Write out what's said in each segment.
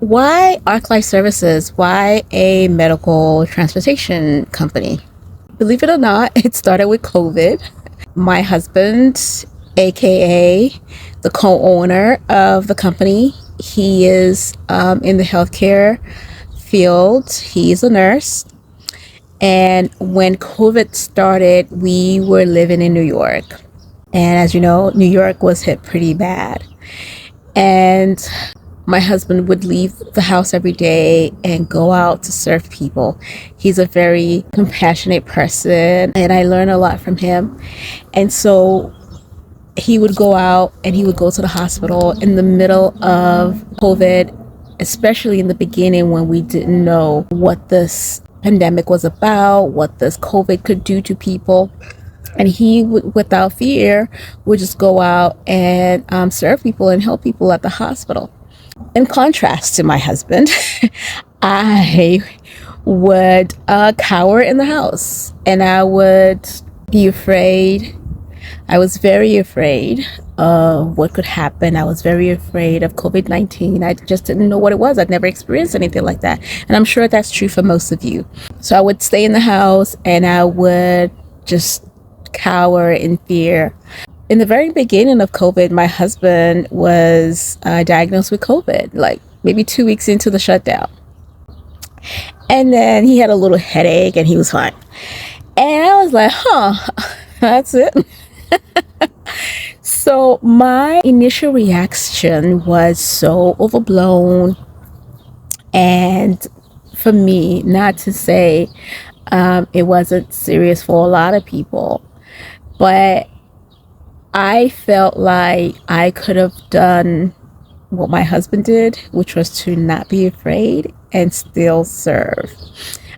Why Ark Life Services? Why a medical transportation company? Believe it or not, it started with COVID. My husband, aka the co-owner of the company, he is in the healthcare field. He's a nurse. And when COVID started, we were living in New York. And as you know, New York was hit pretty bad. And my husband would leave the house every day and go out to serve people. He's a very compassionate person, and I learned a lot from him. And so he would go out and he would go to the hospital in the middle of COVID, especially in the beginning when we didn't know what this pandemic was about, what this COVID could do to people. And he would, without fear, would just go out and serve people and help people at the hospital. In contrast to my husband, I would cower in the house, and I would be afraid. I was very afraid of what could happen. I was very afraid of COVID-19. I just didn't know what it was. I'd never experienced anything like that. And I'm sure that's true for most of you. So I would stay in the house and I would just cower in fear. In the very beginning of COVID, my husband was diagnosed with COVID, like maybe 2 weeks into the shutdown. And then he had a little headache and he was fine. And I was like, that's it. So my initial reaction was so overblown. And for me, not to say it wasn't serious for a lot of people, but I felt like I could have done what my husband did, which was to not be afraid and still serve.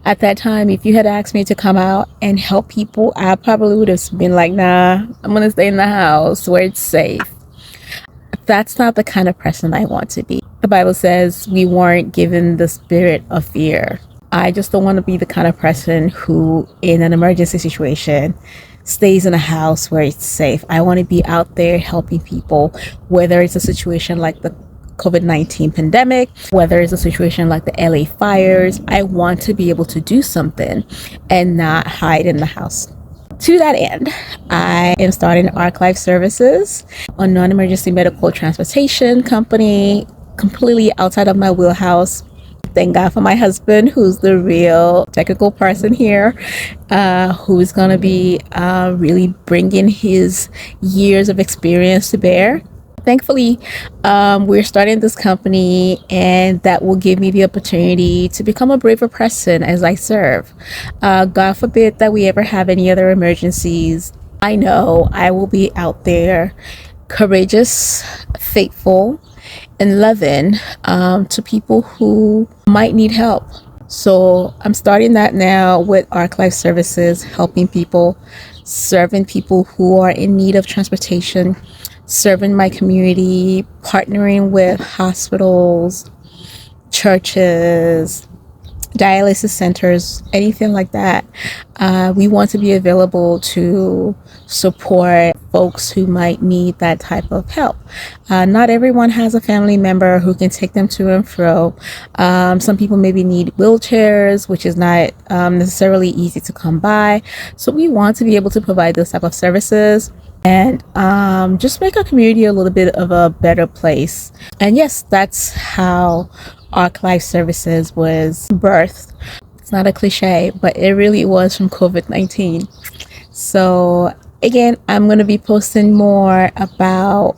At that time, if you had asked me to come out and help people, I probably would have been like, nah, I'm going to stay in the house where it's safe. That's not the kind of person I want to be. The Bible says we weren't given the spirit of fear. I just don't want to be the kind of person who, in an emergency situation, stays in a house where it's safe. I want to be out there helping people, whether it's a situation like the COVID-19 pandemic, whether it's a situation like the LA fires. I want to be able to do something and not hide in the house. To that end, I am starting Ark Life Services, a non-emergency medical transportation company, completely outside of my wheelhouse. Thank God for my husband, who's the real technical person here, who's going to be really bringing his years of experience to bear. Thankfully, we're starting this company, and that will give me the opportunity to become a braver person as I serve. God forbid that we ever have any other emergencies. I know I will be out there, courageous, faithful, and loving to people who might need help. So I'm starting that now with Ark Life Services, helping people, serving people who are in need of transportation, serving my community, partnering with hospitals, churches, dialysis centers, anything like that. We want to be available to support folks who might need that type of help. Not everyone has a family member who can take them to and fro. Some people maybe need wheelchairs, which is not necessarily easy to come by. So we want to be able to provide those type of services and just make our community a little bit of a better place. And yes, that's how Ark Life Services was birthed. It's not a cliche, but it really was from COVID-19. So again, I'm going to be posting more about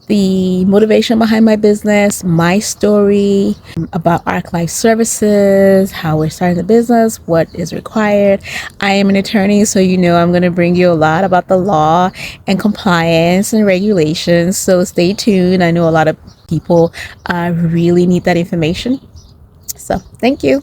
the motivation behind my business, my story, about Ark Life Services, how we're starting the business, what is required. I am an attorney, so you know I'm going to bring you a lot about the law and compliance and regulations. So stay tuned. I know a lot of people really need that information. So thank you.